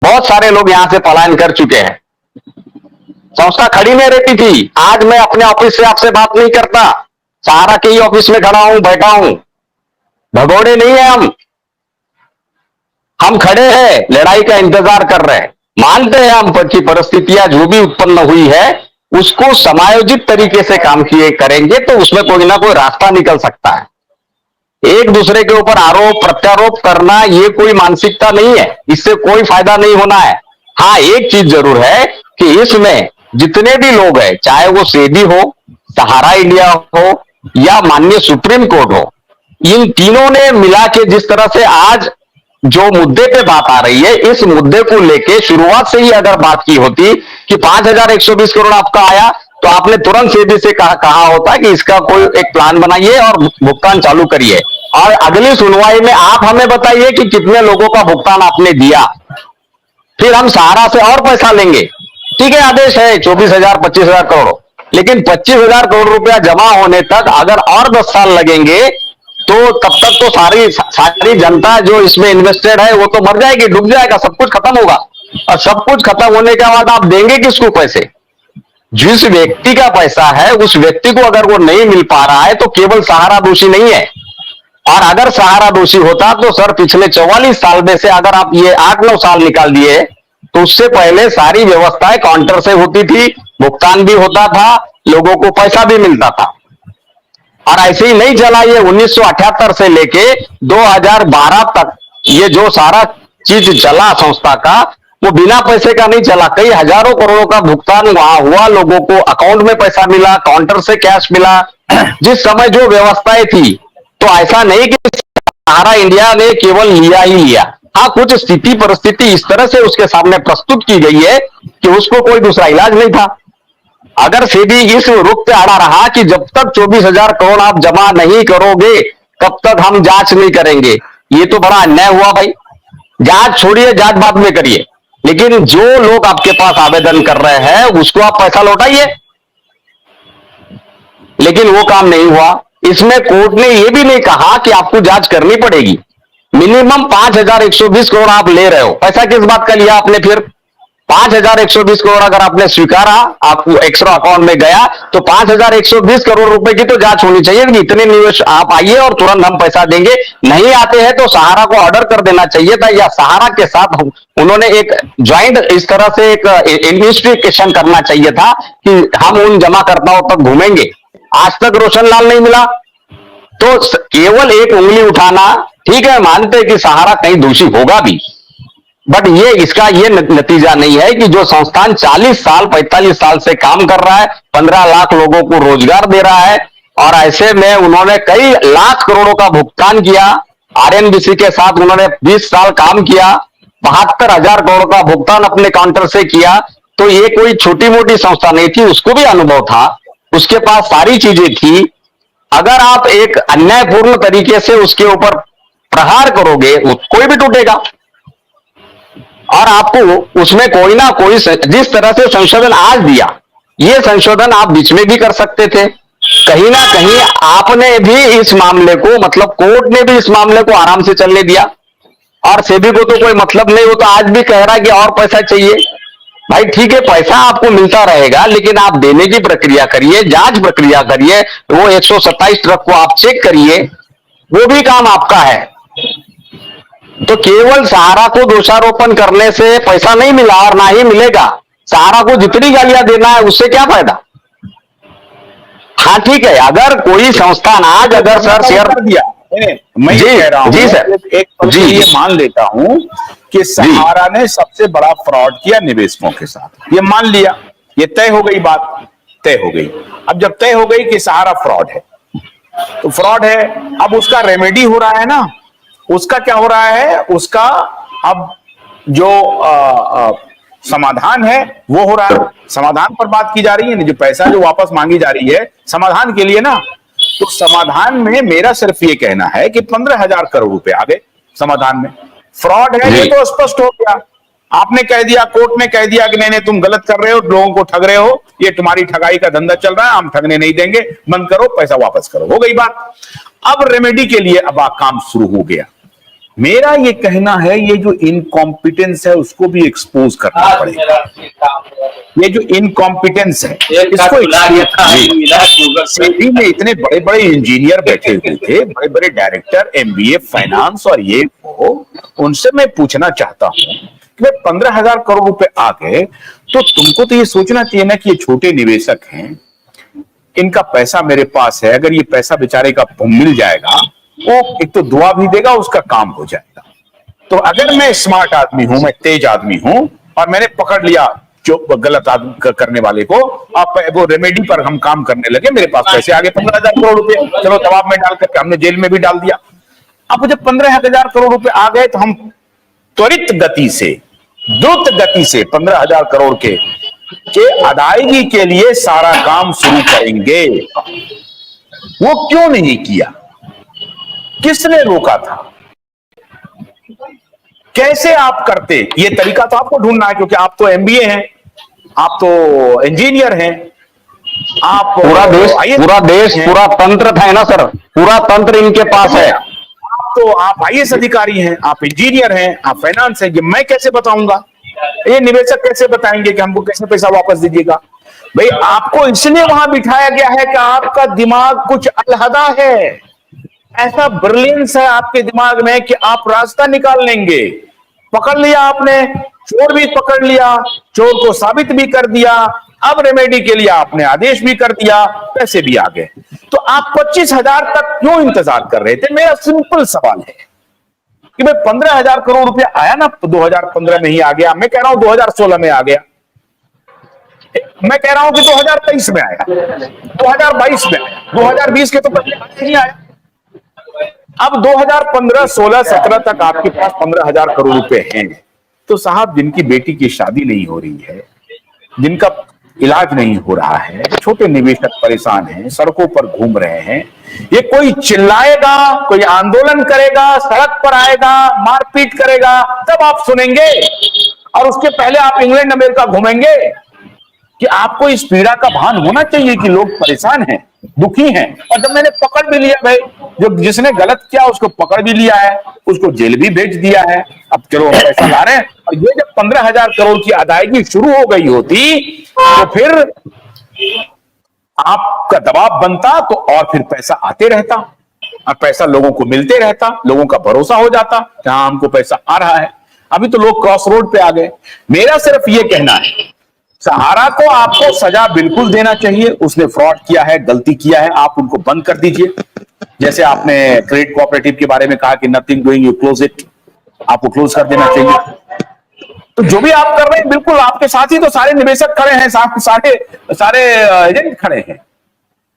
बहुत सारे लोग यहां से पलायन कर चुके हैं। संस्था खड़ी नहीं रहती थी। आज मैं अपने ऑफिस से आपसे बात नहीं करता, सहारा के ही ऑफिस में खड़ा हूं, बैठा हूं। भगोड़े नहीं है हम खड़े हैं, लड़ाई का इंतजार कर रहे हैं। मानते हैं हम कि परिस्थितियां जो भी उत्पन्न हुई है उसको समायोजित तरीके से काम किए करेंगे तो उसमें कोई ना कोई रास्ता निकल सकता है। एक दूसरे के ऊपर आरोप प्रत्यारोप करना ये कोई मानसिकता नहीं है, इससे कोई फायदा नहीं होना है। हाँ, एक चीज जरूर है कि इसमें जितने भी लोग हैं, चाहे वो सेबी हो, सहारा इंडिया हो या माननीय सुप्रीम कोर्ट हो, इन तीनों ने मिला के जिस तरह से आज जो मुद्दे पे बात आ रही है, इस मुद्दे को लेके शुरुआत से ही अगर बात की होती कि 5,120 करोड़ आपका आया तो आपने तुरंत सेबी से कहा होता कि इसका कोई एक प्लान बनाइए और भुगतान चालू करिए, और अगली सुनवाई में आप हमें बताइए कि कितने लोगों का भुगतान आपने दिया, फिर हम सहारा से और पैसा लेंगे। ठीक है, आदेश है 24,000 25,000 करोड़, लेकिन 25,000 करोड़ रुपया जमा होने तक अगर और 10 साल लगेंगे तो तब तक तो सारी जनता जो इसमें इन्वेस्टेड है वो तो मर जाएगी, डूब जाएगा, सब कुछ खत्म होगा। और सब कुछ खत्म होने के बाद आप देंगे किसको पैसे? जिस व्यक्ति का पैसा है उस व्यक्ति को अगर वो नहीं मिल पा रहा है तो केवल सहारा दोषी नहीं है। और अगर सहारा दोषी होता तो सर पिछले 44 साल में से अगर आप ये 8-9 साल निकाल दिए तो उससे पहले सारी व्यवस्थाएं काउंटर से होती थी, भुगतान भी होता था, लोगों को पैसा भी मिलता था। और ऐसे ही नहीं चला ये 1978 से लेके 2012 तक ये जो सारा चीज चला संस्था का, वो बिना पैसे का नहीं चला। कई हजारों करोड़ों का भुगतान वहां हुआ, लोगों को अकाउंट में पैसा मिला, काउंटर से कैश मिला। जिस समय जो व्यवस्थाएं थी, तो ऐसा नहीं कि सहारा इंडिया ने केवल लिया ही लिया। हाँ, कुछ स्थिति परिस्थिति इस तरह से उसके सामने प्रस्तुत की गई है कि उसको कोई दूसरा इलाज नहीं था। अगर सेबी इस रुख पे अड़ा रहा कि जब तक 24,000 करोड़ आप जमा नहीं करोगे तब तक हम जांच नहीं करेंगे, ये तो बड़ा अन्याय हुआ भाई। जांच छोड़िए, जांच बाद में करिए, लेकिन जो लोग आपके पास आवेदन कर रहे हैं उसको आप पैसा लौटाइए। लेकिन वो काम नहीं हुआ। इसमें कोर्ट ने यह भी नहीं कहा कि आपको जांच करनी पड़ेगी। मिनिमम 5,120 करोड़ आप ले रहे हो, पैसा किस बात का लिया आपने? फिर 5,120 करोड़ अगर आपने स्वीकारा, आपको एक्स्ट्रा अकाउंट में गया, तो 5,120 करोड़ रुपए की तो जांच होनी चाहिए कि इतने निवेश आप आइए और तुरंत हम पैसा देंगे। नहीं आते हैं तो सहारा को ऑर्डर कर देना चाहिए था, या सहारा के साथ उन्होंने एक ज्वाइंट इस तरह से एक इन्वेस्टिगेशन करना चाहिए था कि हम उन जमाकर्ताओं तक घूमेंगे। आज तक रोशन लाल नहीं मिला। तो केवल एक उंगली उठाना, ठीक है, मानते हैं कि सहारा कहीं दोषी होगा भी, बट ये इसका ये नतीजा नहीं है कि जो संस्थान 40 साल 45 साल से काम कर रहा है, 15 लाख लोगों को रोजगार दे रहा है, और ऐसे में उन्होंने कई लाख करोड़ों का भुगतान किया। आरएनबीसी के साथ उन्होंने 20 साल काम किया, 72,000 करोड़ का भुगतान अपने काउंटर से किया। तो ये कोई छोटी मोटी संस्था नहीं थी, उसको भी अनुभव था, उसके पास सारी चीजें थी। अगर आप एक अन्यायपूर्ण तरीके से उसके ऊपर प्रहार करोगे, कोई भी टूटेगा। और आपको उसमें कोई ना कोई, जिस तरह से संशोधन आज दिया, ये संशोधन आप बीच में भी कर सकते थे। कहीं ना कहीं आपने भी इस मामले को, मतलब कोर्ट ने भी इस मामले को आराम से चलने दिया, और सेबी को तो कोई मतलब नहीं, वो तो आज भी कह रहा है कि और पैसा चाहिए। भाई ठीक है, पैसा आपको मिलता रहेगा, लेकिन आप देने की प्रक्रिया करिए, जांच प्रक्रिया करिए, वो 127 ट्रक को आप चेक करिए, वो भी काम आपका है। तो केवल सहारा को दोषारोपण करने से पैसा नहीं मिला और ना ही मिलेगा। सहारा को जितनी गालियां देना है उससे क्या फायदा? हाँ ठीक है, अगर कोई संस्थान आज अगर सर शेयर दिया, मैं ये कह रहा हूं, जी सर, एक जी ये मान लेता हूं कि सहारा ने सबसे बड़ा फ्रॉड किया निवेशकों के साथ, ये मान लिया, ये तय हो गई, बात तय हो गई। अब जब तय हो गई कि सहारा फ्रॉड है, तो फ्रॉड है, अब उसका रेमेडी हो रहा है ना। उसका क्या हो रहा है? उसका अब जो समाधान है वो हो रहा है, समाधान पर बात की जा रही है, जो पैसा जो वापस मांगी जा रही है समाधान के लिए ना। तो समाधान में मेरा सिर्फ ये कहना है कि 15,000 करोड़ रुपए आ गए समाधान में। फ्रॉड है ये तो स्पष्ट हो गया। आपने कह दिया, कोर्ट ने कह दिया कि नहीं नहीं तुम गलत कर रहे हो, लोगों को ठग रहे हो, ये तुम्हारी ठगाई का धंधा चल रहा है, हम ठगने नहीं देंगे, बंद करो, पैसा वापस करो, हो गई बात। अब रेमेडी के लिए अब काम शुरू हो गया। मेरा ये कहना है ये जो इनकॉम्पिटेंस है उसको भी एक्सपोज करना पड़ेगा। ये जो इनकॉम्पिटेंस है इसको सेबी में इतने बड़े बड़े इंजीनियर बैठे हुए थे, बड़े बड़े डायरेक्टर एमबीए फाइनेंस और ये वो, उनसे मैं पूछना चाहता हूं कि भाई 15,000 करोड़ रुपए आ गए तो तुमको तो ये सोचना चाहिए ना कि ये छोटे निवेशक हैं, इनका पैसा मेरे पास है, अगर ये पैसा बेचारे का मिल जाएगा वो एक तो दुआ भी देगा, उसका काम हो जाएगा। तो अगर मैं स्मार्ट आदमी हूं, मैं तेज आदमी हूं और मैंने पकड़ लिया जो गलत आदमी करने वाले को, आप वो रेमेडी पर हम काम करने लगे, मेरे पास पैसे आ गए 15,000 करोड़ रुपए, चलो दबाव में डाल करके हमने जेल में भी डाल दिया। अब जब 15,000 करोड़ रुपए आ गए तो हम त्वरित गति से, द्रुत गति से 15,000 करोड़ के अदायगी के लिए सारा काम शुरू करेंगे। वो क्यों नहीं किया? किसने रोका था? कैसे आप करते? ये तरीका तो आपको ढूंढना है, क्योंकि आप तो एमबीए हैं, आप तो इंजीनियर हैं, आप पूरा देश पूरा तंत्र है ना सर, पूरा तंत्र इनके पास है। आप आईएएस अधिकारी हैं, आप इंजीनियर हैं, आप फाइनेंस हैं, ये मैं कैसे बताऊंगा? ये निवेशक कैसे बताएंगे कि हमको कैसे पैसा वापस दीजिएगा? भाई आपको इसलिए वहां बिठाया गया है कि आपका दिमाग कुछ अलहदा है, ऐसा ब्रिलियंस है आपके दिमाग में कि आप रास्ता निकाल लेंगे। पकड़ लिया आपने, चोर भी पकड़ लिया, चोर को साबित भी कर दिया, अब रेमेडी के लिए आपने आदेश भी कर दिया, पैसे भी आ गए। तो आप 25,000 तक क्यों इंतजार कर रहे थे? मेरा सिंपल सवाल है कि भाई 15,000 करोड़ रुपया आया ना, 2015 में ही आ गया, मैं कह रहा हूं 2016 में आ गया, मैं कह रहा हूं कि 2023 में आया, 2022 में आया, 2020 के तो पहले नहीं आया। अब 2015, 16, 17 तक आपके पास 15,000 करोड़ रुपए हैं। तो साहब, जिनकी बेटी की शादी नहीं हो रही है, जिनका इलाज नहीं हो रहा है, छोटे निवेशक परेशान हैं, सड़कों पर घूम रहे हैं, ये कोई चिल्लाएगा, कोई आंदोलन करेगा, सड़क पर आएगा, मारपीट करेगा, तब आप सुनेंगे। और उसके पहले आप इंग्लैंड अमेरिका घूमेंगे। कि आपको इस पीड़ा का भान होना चाहिए कि लोग परेशान हैं, दुखी हैं। और जब मैंने पकड़ भी लिया भाई, जो जिसने गलत किया उसको पकड़ भी लिया है, उसको जेल भी भेज दिया है, अब चलो हम पैसा ला रहे हैं। और ये जब 15,000 करोड़ की अदायगी शुरू हो गई होती तो फिर आपका दबाव बनता, तो और फिर पैसा आते रहता और पैसा लोगों को मिलते रहता, लोगों का भरोसा हो जाता कि हाँ हमको पैसा आ रहा है। अभी तो लोग क्रॉस रोड पे आ गए। मेरा सिर्फ ये कहना है, सहारा को आपको सजा बिल्कुल देना चाहिए, उसने फ्रॉड किया है, गलती किया है, आप उनको बंद कर दीजिए। जैसे आपने क्रेडिट कोऑपरेटिव के बारे में कहा कि nothing doing, you close it, आपको क्लोज कर देना चाहिए। तो जो भी आप कर रहे हैं, बिल्कुल आपके साथ ही तो सारे निवेशक खड़े हैं, सारे एजेंट खड़े हैं।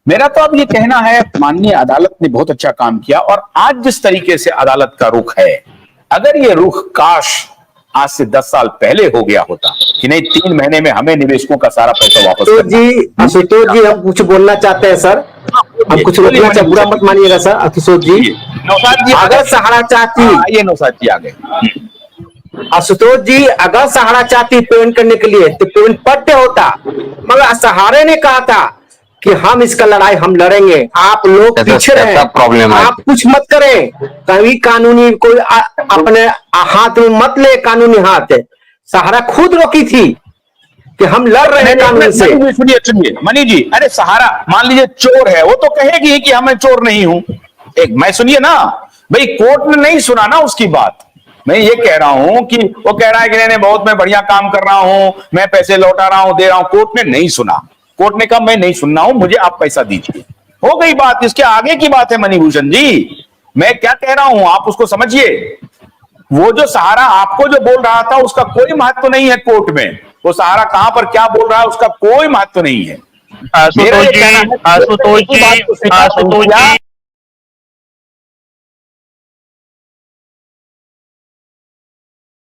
मेरा तो अब ये कहना है, माननीय अदालत ने बहुत अच्छा काम किया। और आज जिस तरीके से अदालत का रुख है, अगर ये रुख काश आज से 10 साल पहले हो गया होता कि नहीं 3 महीने में हमें निवेशकों का सारा पैसा वापस तो जी आशुतोष जी, हम कुछ बोलना चाहते हैं सर, हम कुछ रोकना चाहते, बुरा मत मानिएगा सर। आशुतोष जी, नौशाद जी अगर सहारा चाहती, ये नौशाद जी आ गए। आशुतोष जी, अगर सहारा चाहती पेमेंट करने के लिए तो पेमेंट पट्टे होता, मगर सहारे ने कहा था कि हम इसका लड़ाई हम लड़ेंगे, आप लोग पीछे रहे, आप कुछ मत करें, कभी कानूनी कोई अपने हाथ में मत ले, कानूनी हाथ। सहारा खुद रोकी थी कि हम लड़ रहे हैं कानून से। सुनिए मनी जी, अरे सहारा मान लीजिए चोर है, वो तो कहेगी कि मैं चोर नहीं हूं। एक मैं सुनिए ना भाई, कोर्ट ने नहीं सुना ना उसकी बात। मैं ये कह रहा हूं कि वो कह रहा है कि नहीं बहुत मैं बढ़िया काम कर रहा हूं, मैं पैसे लौटा रहा हूं, दे रहा हूं। कोर्ट ने नहीं सुना, कोर्ट ने कहा मैं नहीं सुनना हूं, मुझे आप पैसा दीजिए। हो गई बात, इसके आगे की बात है मणिभूषण जी। मैं क्या कह रहा हूं आप उसको समझिए। वो जो सहारा आपको जो बोल रहा था उसका कोई महत्व नहीं है कोर्ट में। वो सहारा कहां पर क्या बोल रहा है उसका कोई महत्व नहीं है। आशुतोष जी